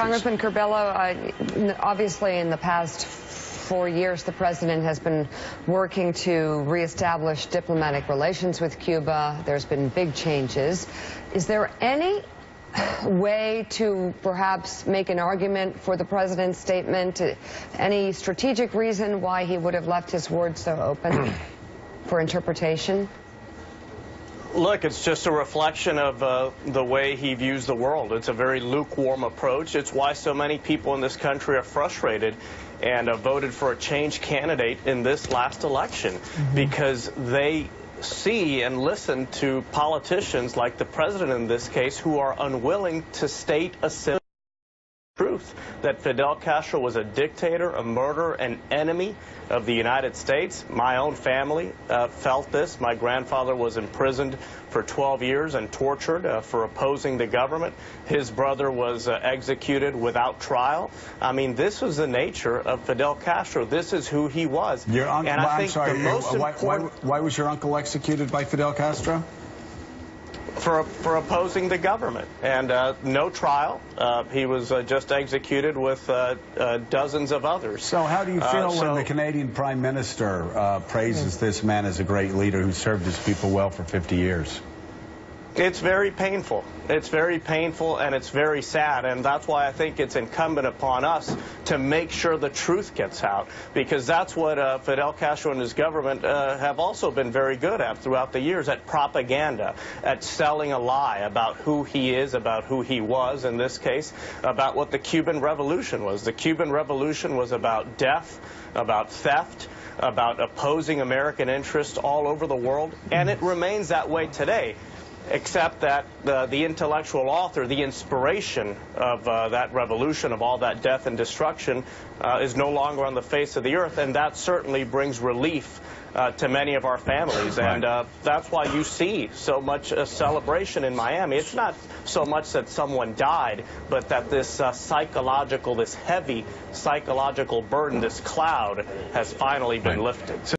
Congressman Curbelo, obviously in the past 4 years, the president has been working to reestablish diplomatic relations with Cuba. There's been big changes. Is there any way to perhaps make an argument for the president's statement? Any strategic reason why he would have left his words so open for interpretation? Look, it's just a reflection of the way he views the world. It's a very lukewarm approach. It's why so many people in this country are frustrated and voted for a change candidate in this last election, because they see and listen to politicians like the president in this case who are unwilling to state a simple truth, that Fidel Castro was a dictator, a murderer, an enemy of the United States. My own family felt this. My grandfather was imprisoned for 12 years and tortured for opposing the government. His brother was executed without trial. I mean, this was the nature of Fidel Castro. This is who he was. Your uncle, and I think sorry, the most important... why was your uncle executed by Fidel Castro? For opposing the government, and no trial. He was just executed with dozens of others. So how do you feel when the Canadian Prime Minister praises this man as a great leader who served his people well for 50 years? It's very painful. It's very painful, and it's very sad, and that's why I think it's incumbent upon us to make sure the truth gets out, because that's what Fidel Castro and his government have also been very good at throughout the years, at propaganda, at selling a lie about who he is, about who he was, in this case, about what the Cuban Revolution was. The Cuban Revolution was about death, about theft, about opposing American interests all over the world, and it remains that way today. Except that the intellectual author, the inspiration of that revolution, of all that death and destruction, is no longer on the face of the earth, and that certainly brings relief to many of our families. And that's why you see so much celebration in Miami. It's not so much that someone died, but that this psychological, this heavy psychological burden, this cloud, has finally been lifted.